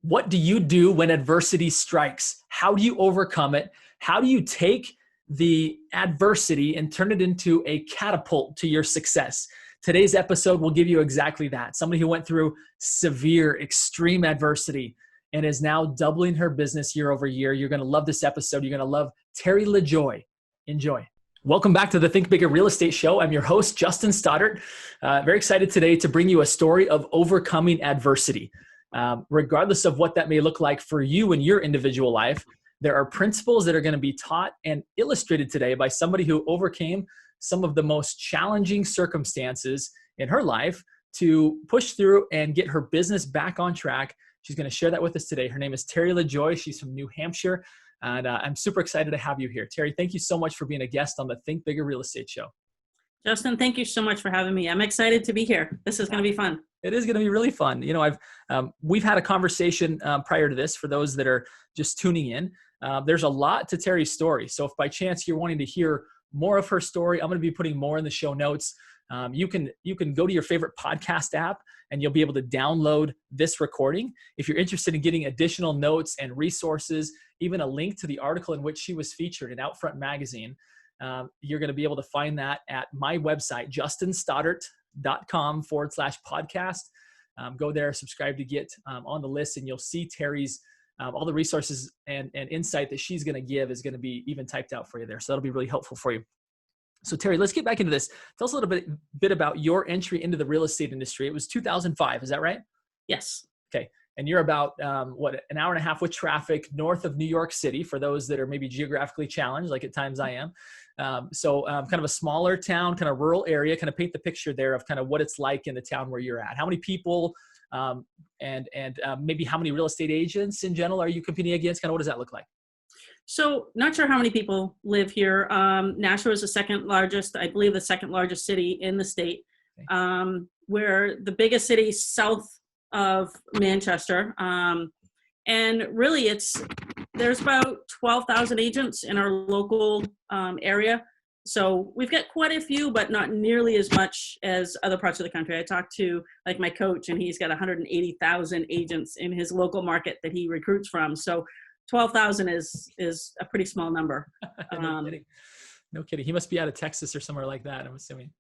What do you do when adversity strikes? How do you overcome it? How do you take the adversity and turn it into a catapult to your success? Today's episode will give you exactly that. Somebody who went through severe, extreme adversity and is now doubling her business year over year. You're going to love this episode. You're going to love Terry Lajoie. Enjoy. Welcome back to the Think Bigger Real Estate Show. I'm your host, Justin Stoddart. Very excited today to bring you a story of overcoming adversity. Regardless of what that may look like for you in your individual life, there are principles that are going to be taught and illustrated today by somebody who overcame some of the most challenging circumstances in her life to push through and get her business back on track. She's going to share that with us today. Her name is Terry Lajoie. She's from New Hampshire. And I'm super excited to have you here. Terry, thank you so much for being a guest on the Think Bigger Real Estate Show. Justin, thank you so much for having me. I'm excited to be here. This is going to be fun. It is going to be really fun. You know, we've had a conversation prior to this for those that are just tuning in. There's a lot to Terry's story. So if by chance you're wanting to hear more of her story, I'm going to be putting more in the show notes. You can go to your favorite podcast app and you'll be able to download this recording. If you're interested in getting additional notes and resources, even a link to the article in which she was featured in Outfront Magazine, you're going to be able to find that at my website, justinstoddart.com/podcast. Go there, subscribe to get on the list, and you'll see Terry's all the resources and insight that she's going to give is going to be even typed out for you there. So that'll be really helpful for you. So Terry, let's get back into this. Tell us a little bit about your entry into the real estate industry. It was 2005, is that right? Yes. Okay. And you're about, an hour and a half with traffic north of New York City for those that are maybe geographically challenged, like at times I am. So kind of a smaller town, kind of rural area, kind of paint the picture there of kind of what it's like in the town where you're at. How many people and maybe how many real estate agents in general are you competing against? Kind of what does that look like? So not sure how many people live here. Nashua is the second largest, I believe the second largest city in the state. Okay. We're the biggest city south of Manchester. And really there's about 12,000 agents in our local area. So we've got quite a few, but not nearly as much as other parts of the country. I talked to like my coach and he's got 180,000 agents in his local market that he recruits from. So 12,000 is a pretty small number. No kidding. He must be out of Texas or somewhere like that, I'm assuming.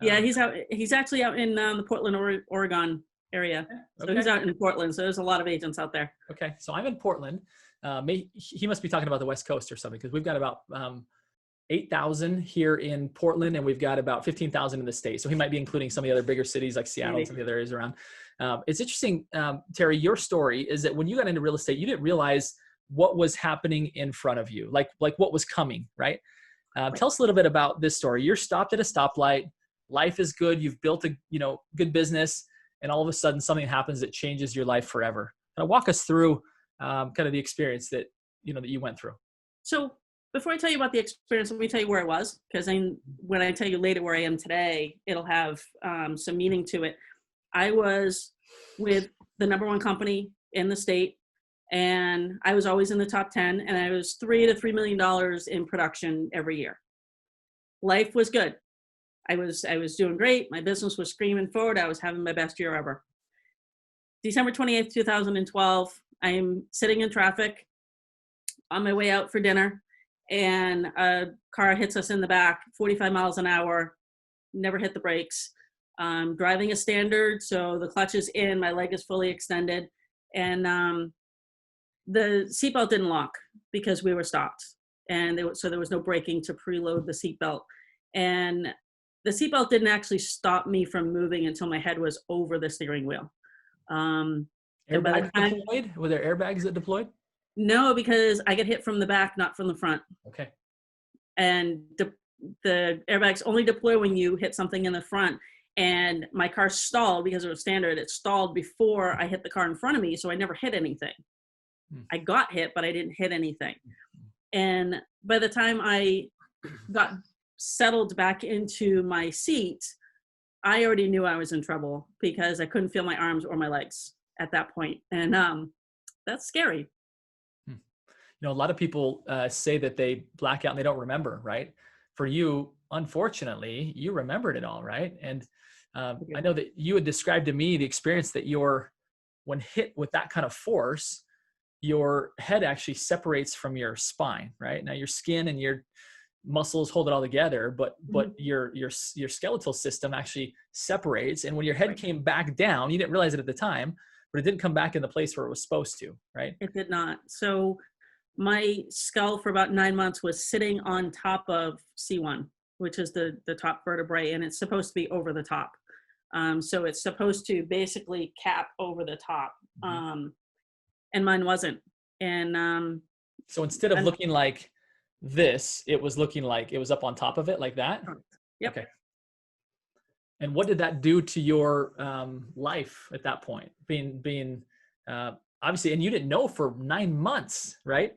Yeah, he's actually out in the Portland, Oregon area. So okay. He's out in Portland. So there's a lot of agents out there. Okay. So I'm in Portland. He must be talking about the West Coast or something because we've got about 8,000 here in Portland and we've got about 15,000 in the state. So he might be including some of the other bigger cities like Seattle and some of the other areas around. It's interesting, Terry, your story is that when you got into real estate, you didn't realize what was happening in front of you, like what was coming, right? Tell us a little bit about this story. You're stopped at a stoplight. Life is good. You've built a good business, and all of a sudden something happens that changes your life forever. Kind of walk us through kind of the experience that you went through. So before I tell you about the experience, let me tell you where I was, because when I tell you later where I am today, it'll have some meaning to it. I was with the number one company in the state, and I was always in the top 10, and I was $3 to $3 million in production every year. Life was good. I was doing great. My business was screaming forward. I was having my best year ever. December 28th, 2012, I'm sitting in traffic on my way out for dinner, and a car hits us in the back, 45 miles an hour, never hit the brakes. I'm driving a standard, so the clutch is in, my leg is fully extended, and the seatbelt didn't lock because we were stopped, and so there was no braking to preload the seatbelt. And the seatbelt didn't actually stop me from moving until my head was over the steering wheel. Airbags deployed? Were there airbags that deployed? No, because I get hit from the back, not from the front. Okay. And the airbags only deploy when you hit something in the front. And my car stalled because it was standard. It stalled before I hit the car in front of me, so I never hit anything. I got hit, but I didn't hit anything. And by the time I got settled back into my seat, I already knew I was in trouble because I couldn't feel my arms or my legs at that point. And that's scary. A lot of people say that they black out and they don't remember, right? For you, unfortunately, you remembered it all, right? And I know that you had described to me the experience that your when hit with that kind of force, your head actually separates from your spine, right? Now your skin and your muscles hold it all together, but your skeletal system actually separates. And when your head came back down, you didn't realize it at the time, but it didn't come back in the place where it was supposed to, right? It did not. So my skull for about 9 months was sitting on top of C1, which is the top vertebrae, and it's supposed to be over the top. So it's supposed to basically cap over the top. And mine wasn't. And so instead of looking like this, it was looking like it was up on top of it like that? Yep. Okay. And what did that do to your life at that point? Being obviously, and you didn't know for 9 months, right?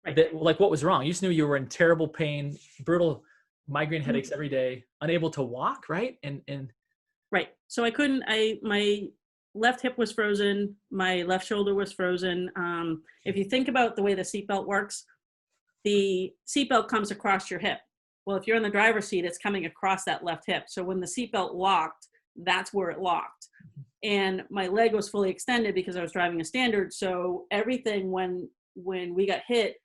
That, like, what was wrong? You just knew you were in terrible pain, brutal migraine headaches every day, unable to walk, right? And right. So I couldn't. My left hip was frozen. My left shoulder was frozen. If you think about the way the seatbelt works, the seatbelt comes across your hip. Well, if you're in the driver's seat, it's coming across that left hip. So when the seatbelt locked, that's where it locked. And my leg was fully extended because I was driving a standard. So everything, when we got hit,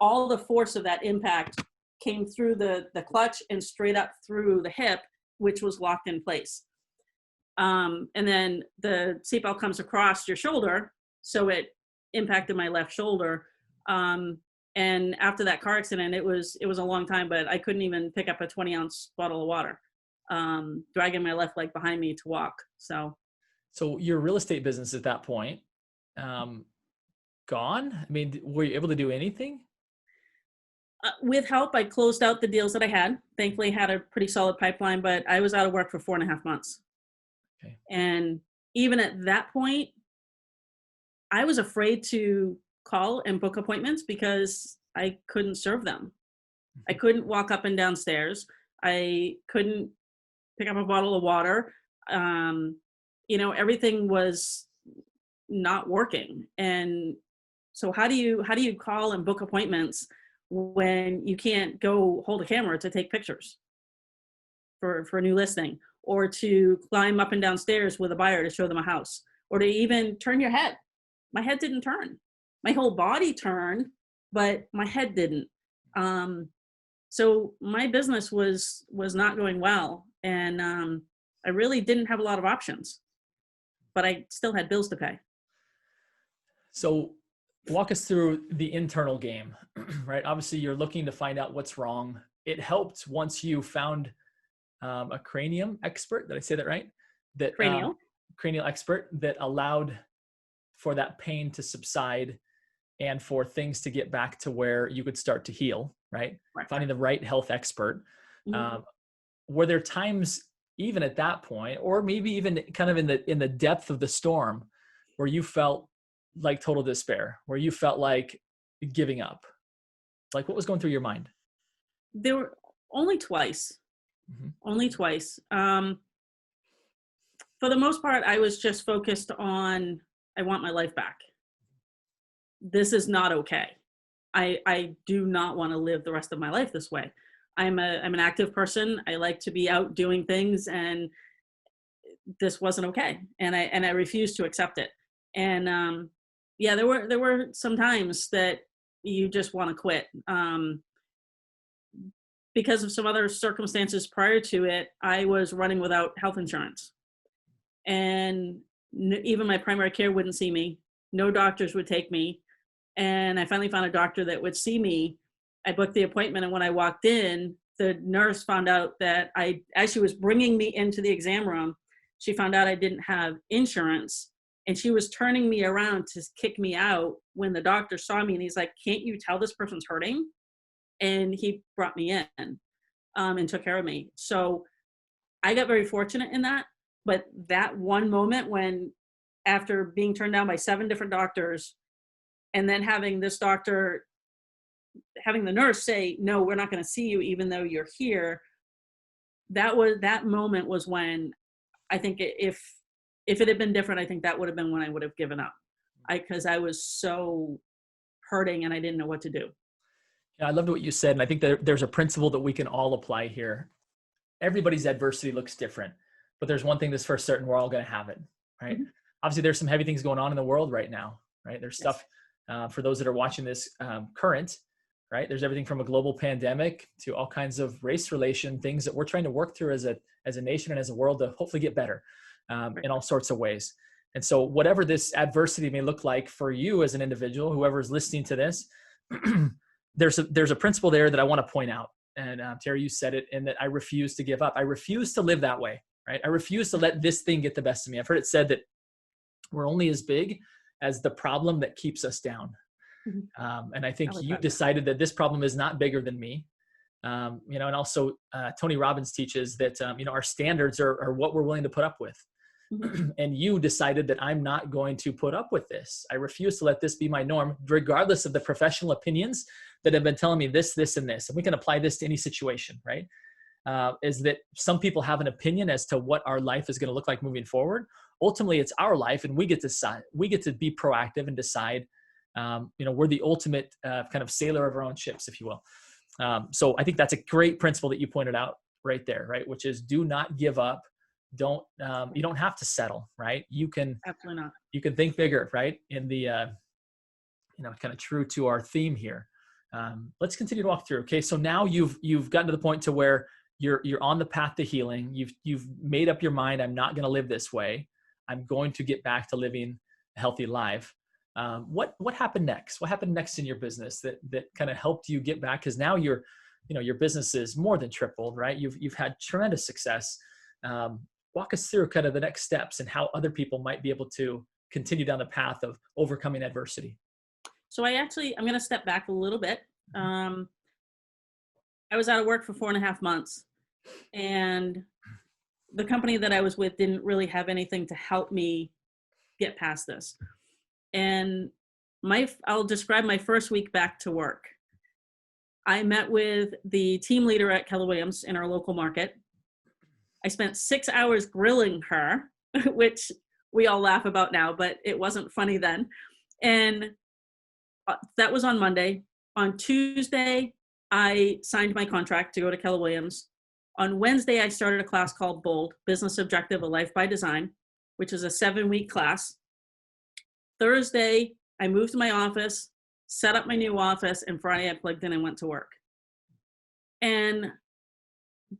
all the force of that impact came through the clutch and straight up through the hip, which was locked in place. And then the seatbelt comes across your shoulder, so it impacted my left shoulder. And after that car accident, it was a long time, but I couldn't even pick up a 20-ounce bottle of water, dragging my left leg behind me to walk. So your real estate business at that point, gone? I mean, were you able to do anything? With help, I closed out the deals that I had. Thankfully, had a pretty solid pipeline, but I was out of work for 4.5 months. Okay. And even at that point, I was afraid to call and book appointments because I couldn't serve them. I couldn't walk up and down stairs. I couldn't pick up a bottle of water. Everything was not working. And so how do you call and book appointments when you can't go hold a camera to take pictures for a new listing, or to climb up and down stairs with a buyer to show them a house, or to even turn your head? My head didn't turn. My whole body turned, but my head didn't. So my business was not going well, and I really didn't have a lot of options, but I still had bills to pay. So walk us through the internal game, right? Obviously, you're looking to find out what's wrong. It helped once you found a cranium expert. Did I say that right? That cranial expert that allowed for that pain to subside and for things to get back to where you could start to heal, right? Finding the right health expert. Were there times even at that point, or maybe even kind of in the depth of the storm, where you felt like total despair, where you felt like giving up? Like, what was going through your mind? There were only twice. Only twice. For the most part, I was just focused on, I want my life back. This is not okay. I do not want to live the rest of my life this way. I'm an active person. I like to be out doing things, and this wasn't okay. And I refused to accept it. And there were some times that you just want to quit. Because of some other circumstances prior to it, I was running without health insurance. And even my primary care wouldn't see me. No doctors would take me. And I finally found a doctor that would see me. I booked the appointment, and when I walked in, the nurse found out that as she was bringing me into the exam room, she found out I didn't have insurance, and she was turning me around to kick me out when the doctor saw me, and he's like, "Can't you tell this person's hurting?" And he brought me in and took care of me. So I got very fortunate in that. But that one moment when, after being turned down by 7 different doctors, and then having this doctor, having the nurse say, "No, we're not going to see you even though you're here," that moment was when I think if it had been different, I think that would have been when I would have given up. Because I was so hurting and I didn't know what to do. Yeah, I loved what you said. And I think that there's a principle that we can all apply here. Everybody's adversity looks different, but there's one thing that's for certain: we're all going to have it, right? obviously there's some heavy things going on in the world right now, right? There's stuff for those that are watching this current, right? There's everything from a global pandemic to all kinds of race relation things that we're trying to work through as a nation and as a world to hopefully get better in all sorts of ways. And so whatever this adversity may look like for you as an individual, whoever is listening to this, there's a principle there that I want to point out. And Terry, you said it, and that I refuse to give up. I refuse to live that way, right? I refuse to let this thing get the best of me. I've heard it said that we're only as big as the problem that keeps us down. And I think you decided that this problem is not bigger than me. And also Tony Robbins teaches that, our standards are what we're willing to put up with. And you decided that I'm not going to put up with this. I refuse to let this be my norm, regardless of the professional opinions that have been telling me this, this, and this. And we can apply this to any situation, right? Is that some people have an opinion as to what our life is going to look like moving forward. Ultimately, it's our life, and we get to decide. We get to be proactive and decide. We're the ultimate kind of sailor of our own ships, if you will. So I think that's a great principle that you pointed out right there, right? Which is do not give up. You don't have to settle, right? You can absolutely not. You can think bigger, right? In the, kind of true to our theme here. Let's continue to walk through. Okay. So now you've gotten to the point to where you're on the path to healing. You've made up your mind. I'm not going to live this way. I'm going to get back to living a healthy life. What happened next? What happened next in your business that kind of helped you get back? Cause now your business is more than tripled, right? You've had tremendous success. Walk us through kind of the next steps and how other people might be able to continue down the path of overcoming adversity. So I'm going to step back a little bit. I was out of work for 4.5 months, and the company that I was with didn't really have anything to help me get past this. And I'll describe my first week back to work. I met with the team leader at Keller Williams in our local market. I spent 6 hours grilling her, which we all laugh about now, but it wasn't funny then. And that was on Monday. On Tuesday, I signed my contract to go to Keller Williams. On Wednesday, I started a class called BOLD, Business Objective, A Life by Design, which is a 7-week class. Thursday, I moved to my office, set up my new office, and Friday I plugged in and went to work. And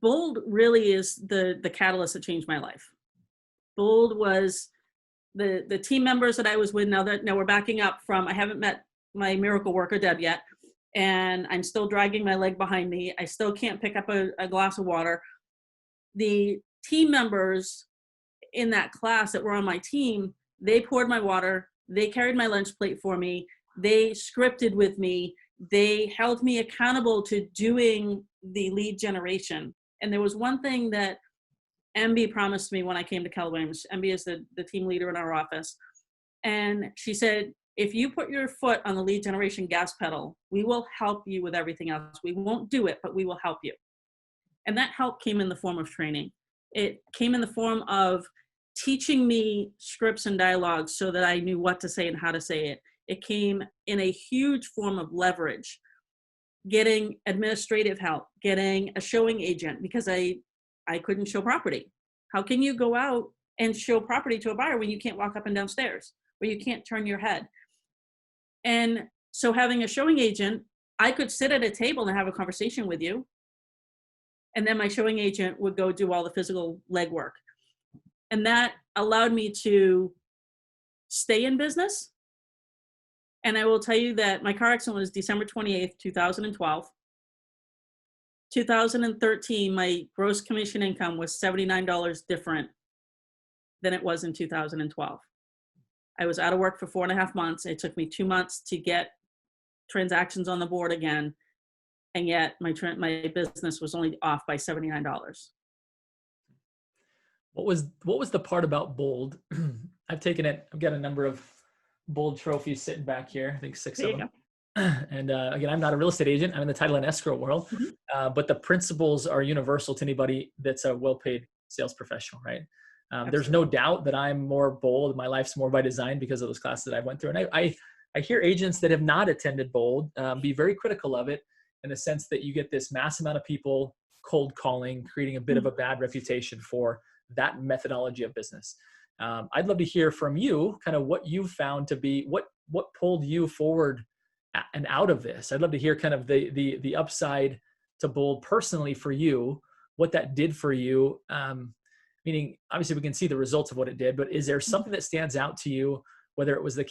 BOLD really is the catalyst that changed my life. BOLD was the team members that I was with. Now we're backing up from, I haven't met my miracle worker Deb yet, and I'm still dragging my leg behind me. I still can't pick up a glass of water. The team members in that class that were on my team, they poured my water, they carried my lunch plate for me, they scripted with me, they held me accountable to doing the lead generation. And there was one thing that MB promised me when I came to Keller Williams. MB is the team leader in our office. And she said, if you put your foot on the lead generation gas pedal, we will help you with everything else. We won't do it, but we will help you. And that help came in the form of training. It came in the form of teaching me scripts and dialogues so that I knew what to say and how to say it. It came in a huge form of leverage. Getting administrative help, getting a showing agent, because I couldn't show property. How can you go out and show property to a buyer when you can't walk up and down stairs, where you can't turn your head? And so having a showing agent, I could sit at a table and have a conversation with you. And then my showing agent would go do all the physical legwork. And that allowed me to stay in business. And I will tell you that my car accident was December 28th, 2012. 2013, my gross commission income was $79 different than it was in 2012. I was out of work for 4.5 months. It took me 2 months to get transactions on the board again. And yet my business was only off by $79. What was the part about BOLD? I've taken it. I've got a number of BOLD trophies sitting back here. I think 6 of them. And again, I'm not a real estate agent. I'm in the title and escrow world. But the principles are universal to anybody that's a well-paid sales professional, right? There's no doubt that I'm more bold. My life's more by design because of those classes that I went through. And I hear agents that have not attended BOLD be very critical of it, in the sense that you get this mass amount of people cold calling, creating a bit of a bad reputation for that methodology of business. I'd love to hear from you kind of what you found to be, what pulled you forward and out of this. I'd love to hear kind of the upside to bold personally for you, what that did for you. Meaning, obviously we can see the results of what it did, but is there something that stands out to you, whether it was the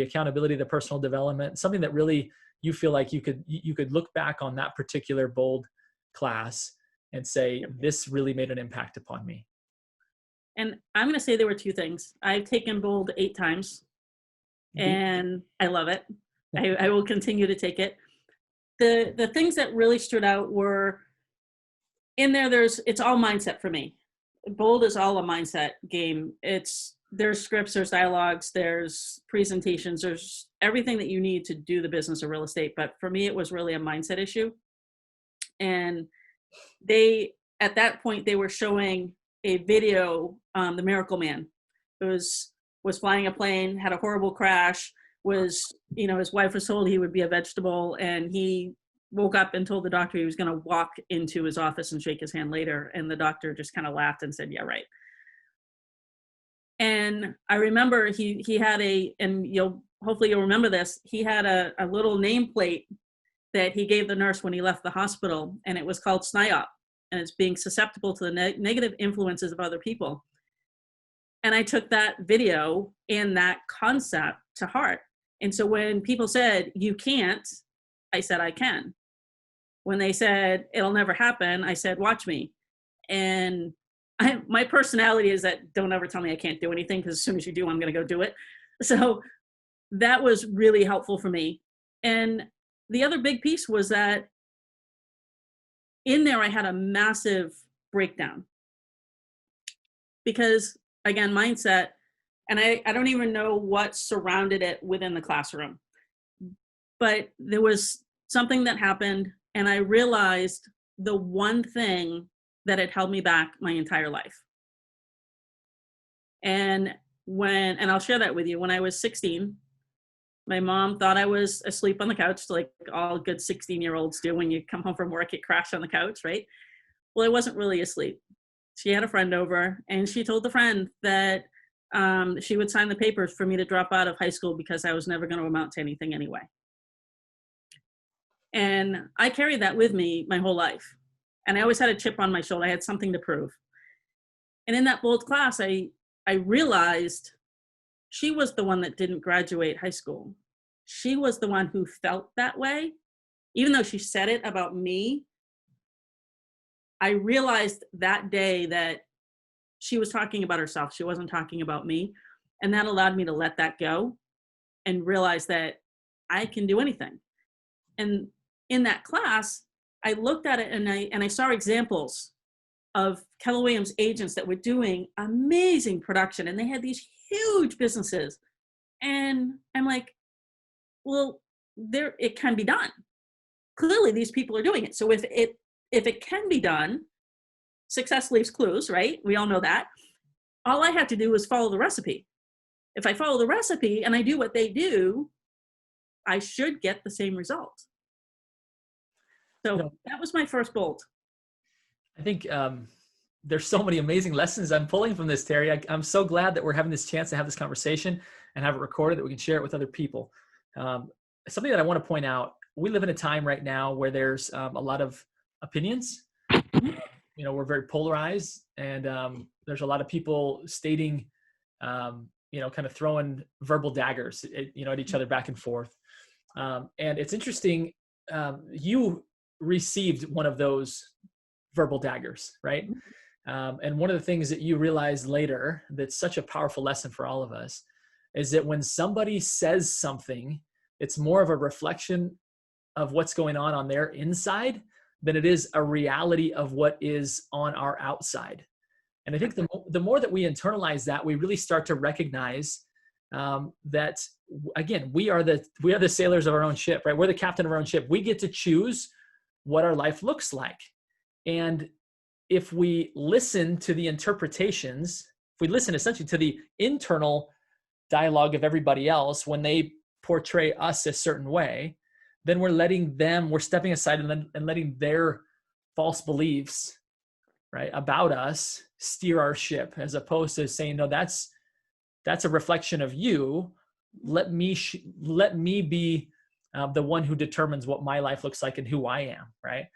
accountability, the personal development, something that really you feel like you could look back on that particular bold class and say, this really made an impact upon me? And I'm going to say there were two things. I've taken bold 8 times and I love it. I will continue to take it. The things that really stood out were in there. It's all mindset for me. Bold is all a mindset game. There's scripts, there's dialogues, there's presentations, there's everything that you need to do the business of real estate. But for me, it was really a mindset issue. And at that point, they were showing a video, The Miracle Man. It was flying a plane, had a horrible crash, his wife was told he would be a vegetable, and he woke up and told the doctor he was going to walk into his office and shake his hand later. And the doctor just kind of laughed and said, yeah, right. And I remember he had hopefully you'll remember this, he had a little nameplate that he gave the nurse when he left the hospital, and it was called SNIOP, and it's being susceptible to the negative influences of other people. And I took that video and that concept to heart. And so when people said, you can't, I said, I can. When they said, it'll never happen, I said, watch me. And my personality is that don't ever tell me I can't do anything, because as soon as you do, I'm going to go do it. So that was really helpful for me. And the other big piece was that in there, I had a massive breakdown because, again, mindset, and I don't even know what surrounded it within the classroom, but there was something that happened, and I realized the one thing that had held me back my entire life. And I'll share that with you. When I was 16, my mom thought I was asleep on the couch, like all good 16-year-olds do. When you come home from work, you crash on the couch, right? Well, I wasn't really asleep. She had a friend over, and she told the friend that she would sign the papers for me to drop out of high school because I was never going to amount to anything anyway. And I carried that with me my whole life. And I always had a chip on my shoulder. I had something to prove. And in that bold class, I realized she was the one that didn't graduate high school. She was the one who felt that way. Even though she said it about me, I realized that day that she was talking about herself. She wasn't talking about me. And that allowed me to let that go and realize that I can do anything. And in that class, I looked at it and I saw examples of Keller Williams agents that were doing amazing production, and they had these huge businesses. And I'm like, well, it can be done. Clearly, these people are doing it. So if it can be done, success leaves clues, right? We all know that. All I have to do is follow the recipe. If I follow the recipe and I do what they do, I should get the same result. So that was my first bolt. I think there's so many amazing lessons I'm pulling from this, Terry. I'm so glad that we're having this chance to have this conversation and have it recorded, that we can share it with other people. Something that I want to point out, we live in a time right now where there's a lot of opinions. We're very polarized, and there's a lot of people stating, kind of throwing verbal daggers, at each other back and forth. And it's interesting. You received one of those verbal daggers, right? And one of the things that you realize later that's such a powerful lesson for all of us is that when somebody says something, it's more of a reflection of what's going on their inside than it is a reality of what is on our outside. And I think the more that we internalize that, we really start to recognize that, again, we are the sailors of our own ship, right? We're the captain of our own ship. We get to choose what our life looks like. And if we listen to the interpretations, if we listen essentially to the internal dialogue of everybody else when they portray us a certain way, then we're stepping aside and letting their false beliefs right, about us steer our ship, as opposed to saying, no, that's a reflection of you. Let me be the one who determines what my life looks like and who I am, right?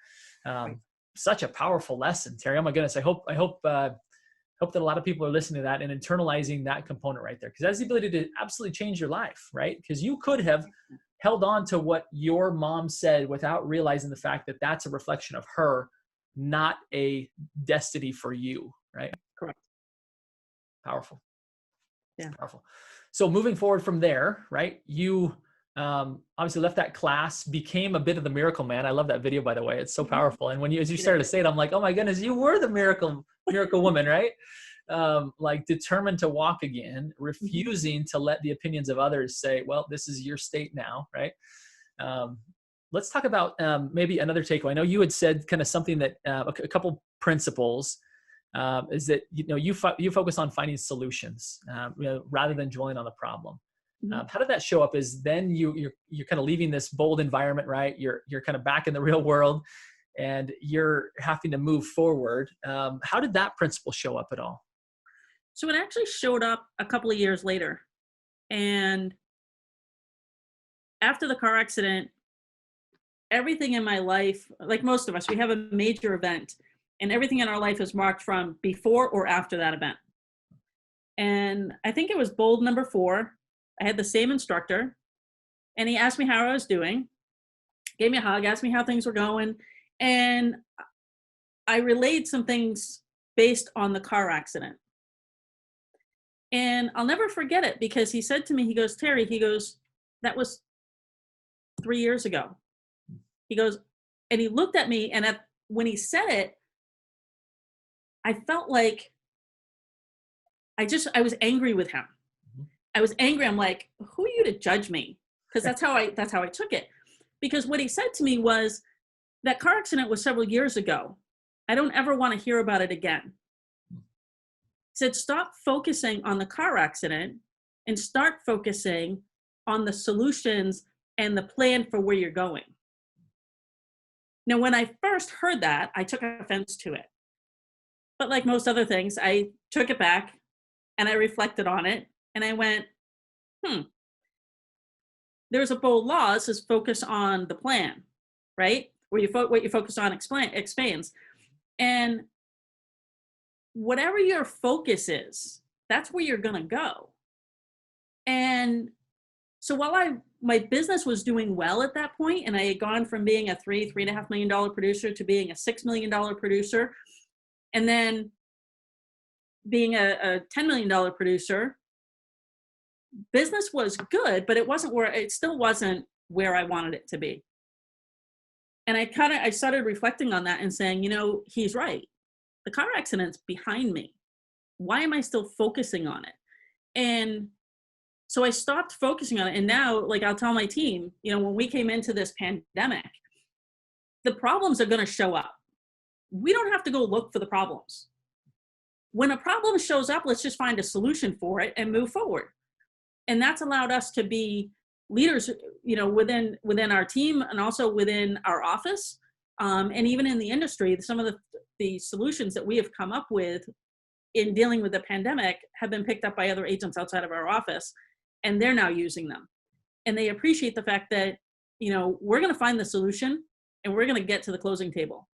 Such a powerful lesson, Terry. Oh my goodness. I hope that a lot of people are listening to that and internalizing that component right there, because that's the ability to absolutely change your life, right? Because you could have held on to what your mom said without realizing the fact that that's a reflection of her, not a destiny for you, right? Correct. Powerful. Yeah. Powerful. So moving forward from there, right? You obviously left that class, became a bit of the miracle man. I love that video, by the way. It's so powerful. And as you started to say it, I'm like, oh my goodness, you were the miracle woman, right? Like determined to walk again, refusing to let the opinions of others say, well, this is your state now, right? Let's talk about maybe another takeaway. I know you had said kind of something that a couple principles is that you focus on finding solutions rather than dwelling on the problem. How did that show up? Is then you're kind of leaving this bold environment, right? You're kind of back in the real world, and you're having to move forward. How did that principle show up at all? So it actually showed up a couple of years later, and after the car accident, everything in my life, like most of us, we have a major event, and everything in our life is marked from before or after that event. And I think it was bold number 4. I had the same instructor, and he asked me how I was doing, gave me a hug, asked me how things were going, and I relayed some things based on the car accident. And I'll never forget it, because he said to me, he goes, Terry, he goes, that was 3 years ago. He goes, and he looked at me, and when he said it, I felt like I was angry with him. I was angry. I'm like, who are you to judge me? Because that's how I took it. Because what he said to me was, that car accident was several years ago. I don't ever want to hear about it again. He said, stop focusing on the car accident and start focusing on the solutions and the plan for where you're going. Now, when I first heard that, I took offense to it. But like most other things, I took it back and I reflected on it, and I went, there's a bold law. This is focus on the plan, right? Where what you focus on expands. And whatever your focus is, that's where you're going to go. And so while my business was doing well at that point, and I had gone from being a $3.5 million producer to being a $6 million producer, and then being a $10 million producer, business was good, but it still wasn't where I wanted it to be. And I started reflecting on that and saying, he's right. The car accident's behind me. Why am I still focusing on it? And so I stopped focusing on it. And now, like, I'll tell my team, when we came into this pandemic, the problems are going to show up. We don't have to go look for the problems. When a problem shows up, let's just find a solution for it and move forward. And that's allowed us to be leaders, within our team and also within our office, and even in the industry. Some of the solutions that we have come up with in dealing with the pandemic have been picked up by other agents outside of our office, and they're now using them. And they appreciate the fact that, we're going to find the solution and we're going to get to the closing table,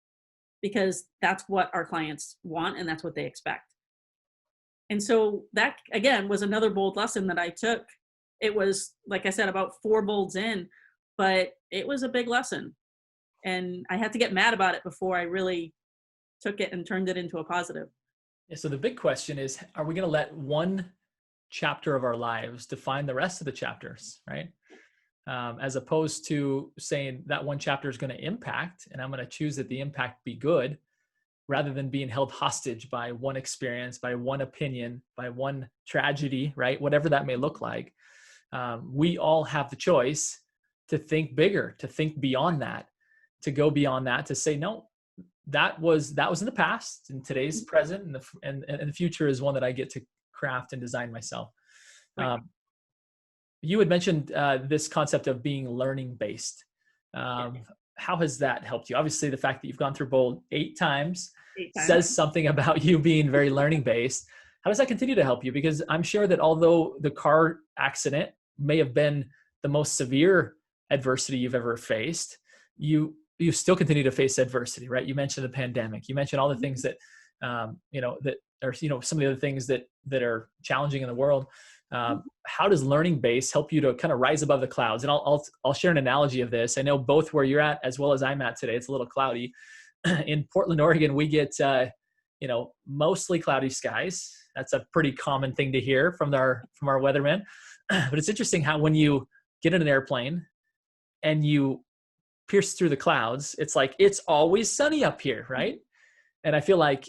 because that's what our clients want and that's what they expect. And so that, again, was another bold lesson that I took. It was, like I said, about 4 bolds in, but it was a big lesson. And I had to get mad about it before I really took it and turned it into a positive. Yeah, so the big question is, are we going to let one chapter of our lives define the rest of the chapters, right? As opposed to saying that one chapter is going to impact, and I'm going to choose that the impact be good, rather than being held hostage by one experience, by one opinion, by one tragedy, right? Whatever that may look like. We all have the choice to think bigger, to think beyond that, to go beyond that, to say, no, that was in the past, and today's present, and the future is one that I get to craft and design myself. Right. You had mentioned this concept of being learning based. how has that helped you? Obviously, the fact that you've gone through Bold 8 times 8 times. says something about you being very learning based. How does that continue to help you? Because I'm sure that although the car accident may have been the most severe adversity you've ever faced, you still continue to face adversity, right? You mentioned the pandemic. You mentioned all the things that that are some of the other things that are challenging in the world. How does learning base help you to kind of rise above the clouds? And I'll share an analogy of this. I know both where you're at as well as I'm at today. It's a little cloudy. In Portland, Oregon, we get mostly cloudy skies. That's a pretty common thing to hear from our weathermen. But it's interesting how when you get in an airplane and you pierce through the clouds, it's like it's always sunny up here, right? And I feel like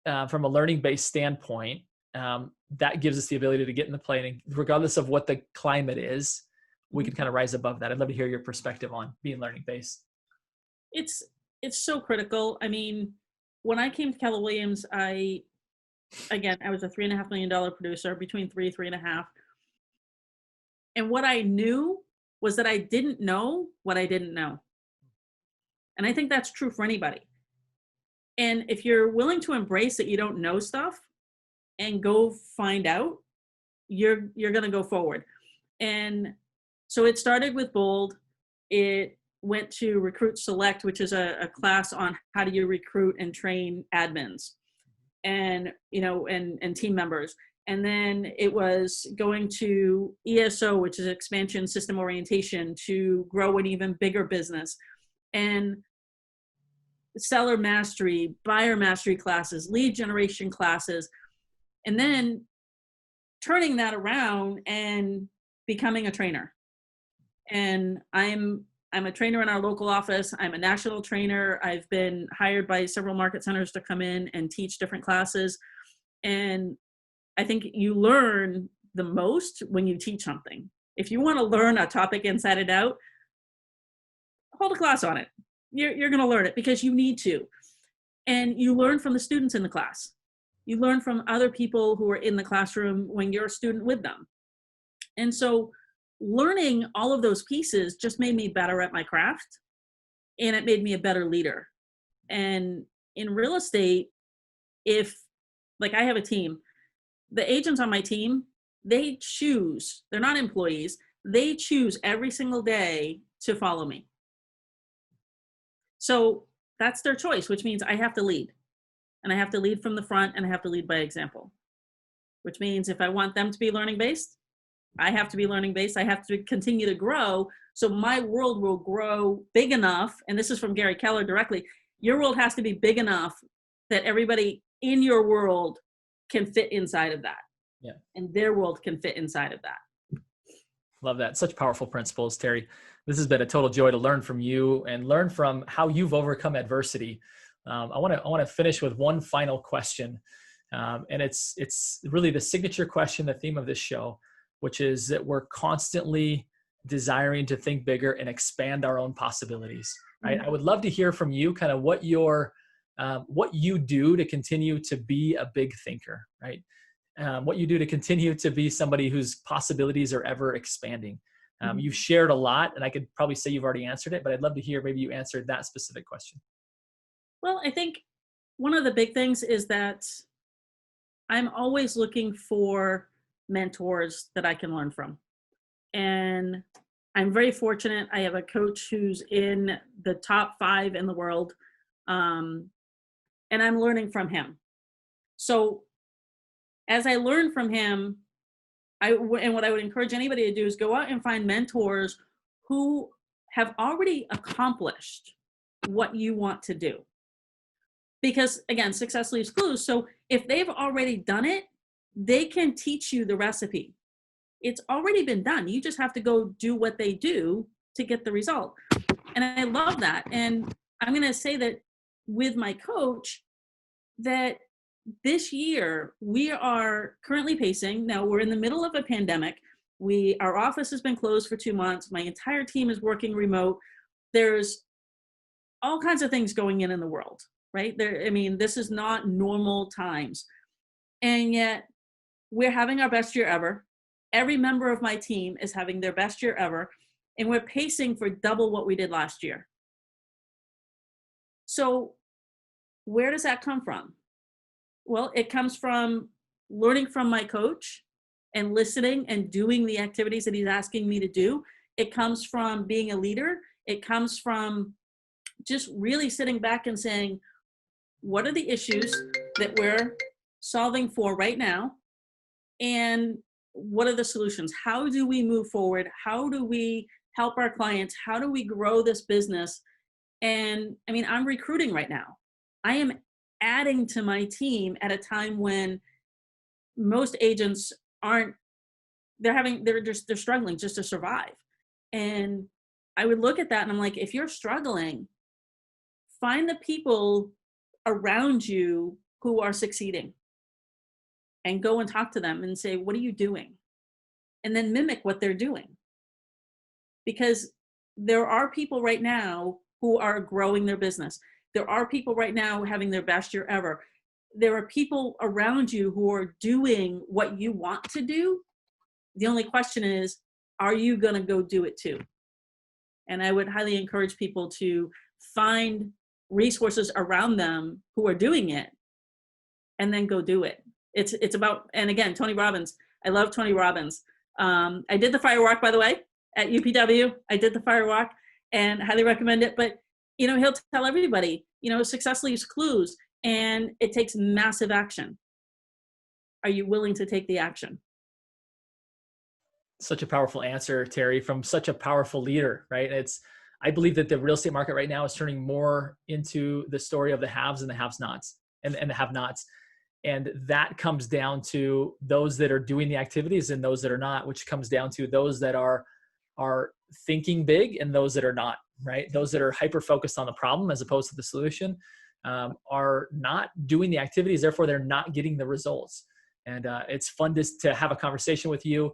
from a learning-based standpoint, that gives us the ability to get in the plane, and regardless of what the climate is, we can kind of rise above that. I'd love to hear your perspective on being learning-based. It's so critical. I mean, when I came to Keller Williams, I was a $3.5 million producer, between 3.5. And what I knew was that I didn't know what I didn't know. And I think that's true for anybody. And if you're willing to embrace that you don't know stuff and go find out, you're going to go forward. And so it started with Bold. It went to Recruit Select, which is a class on how do you recruit and train admins and team members. And then it was going to ESO, which is expansion system orientation, to grow an even bigger business, and seller mastery, buyer mastery classes, lead generation classes, and then turning that around and becoming a trainer. And I'm a trainer in our local office. I'm a national trainer. I've been hired by several market centers to come in and teach different classes. And I think you learn the most when you teach something. If you want to learn a topic inside and out, hold a class on it. You're going to learn it because you need to. And you learn from the students in the class. You learn from other people who are in the classroom when you're a student with them. And so learning all of those pieces just made me better at my craft, and it made me a better leader. And in real estate, I have a team, the agents on my team, they're not employees, they choose every single day to follow me. So that's their choice, which means I have to lead. And I have to lead from the front, and I have to lead by example, which means if I want them to be learning based, I have to be learning based. I have to continue to grow. So my world will grow big enough. And this is from Gary Keller directly. Your world has to be big enough that everybody in your world can fit inside of that. Yeah. And their world can fit inside of that. Love that. Such powerful principles, Terry. This has been a total joy to learn from you and learn from how you've overcome adversity. I want to finish with one final question. And it's really the signature question, the theme of this show, which is that we're constantly desiring to think bigger and expand our own possibilities, right? I would love to hear from you kind of what you do to continue to be a big thinker, right? What you do to continue to be somebody whose possibilities are ever expanding. You've shared a lot, and I could probably say you've already answered it, but I'd love to hear maybe you answered that specific question. Well, I think one of the big things is that I'm always looking for mentors that I can learn from. And I'm very fortunate. I have a coach who's in the top 5 in the world. And I'm learning from him. So as I learn from him, and what I would encourage anybody to do is go out and find mentors who have already accomplished what you want to do. Because again, success leaves clues. So if they've already done it, they can teach you the recipe. It's already been done. You just have to go do what they do to get the result. And I love that. And I'm going to say that with my coach, that this year we are currently pacing. Now we're in the middle of a pandemic. Our office has been closed for 2 months. My entire team is working remote. There's all kinds of things going in the world, right? This is not normal times. And yet we're having our best year ever. Every member of my team is having their best year ever. And we're pacing for double what we did last year. So where does that come from? Well, it comes from learning from my coach and listening and doing the activities that he's asking me to do. It comes from being a leader. It comes from just really sitting back and saying, what are the issues that we're solving for right now? And what are the solutions? How do we move forward? How do we help our clients? How do we grow this business? And I mean, I'm recruiting right now. I am adding to my team at a time when most agents aren't, they're struggling just to survive. And I would look at that and I'm like, if you're struggling, find the people around you who are succeeding and go and talk to them and say, what are you doing? And then mimic what they're doing. Because there are people right now who are growing their business. There are people right now having their best year ever. There are people around you who are doing what you want to do. The only question is, are you going to go do it too? And I would highly encourage people to find resources around them who are doing it and then go do it. It's about, and again, Tony Robbins. I love Tony Robbins. I did the fire walk, by the way, at UPW. I did the fire walk and highly recommend it. But, he'll tell everybody, success leaves clues, and it takes massive action. Are you willing to take the action? Such a powerful answer, Terry, from such a powerful leader, right? I believe that the real estate market right now is turning more into the story of the haves and the have-nots and the have-nots. And that comes down to those that are doing the activities and those that are not, which comes down to those that are thinking big and those that are not, right? Those that are hyper-focused on the problem as opposed to the solution are not doing the activities. Therefore, they're not getting the results. And it's fun to have a conversation with you.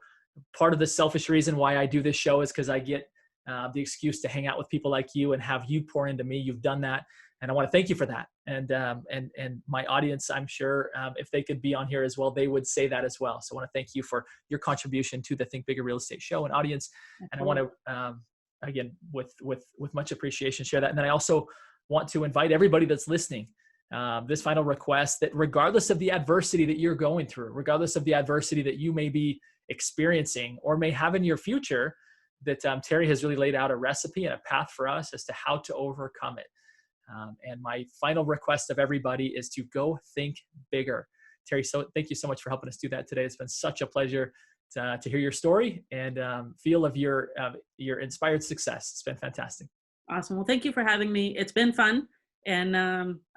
Part of the selfish reason why I do this show is because I get the excuse to hang out with people like you and have you pour into me. You've done that. And I want to thank you for that. And my audience, I'm sure if they could be on here as well, they would say that as well. So I want to thank you for your contribution to the Think Bigger Real Estate Show and audience. And I want to, again, with much appreciation, share that. And then I also want to invite everybody that's listening, this final request, that regardless of the adversity that you're going through, regardless of the adversity that you may be experiencing or may have in your future, that Terry has really laid out a recipe and a path for us as to how to overcome it. And my final request of everybody is to go think bigger. Terry, so thank you so much for helping us do that today. It's been such a pleasure to hear your story and feel of your inspired success. It's been fantastic. Awesome. Well, thank you for having me. It's been fun. And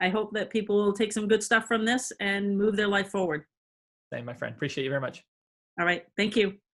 I hope that people will take some good stuff from this and move their life forward. Same, my friend. Appreciate you very much. All right. Thank you.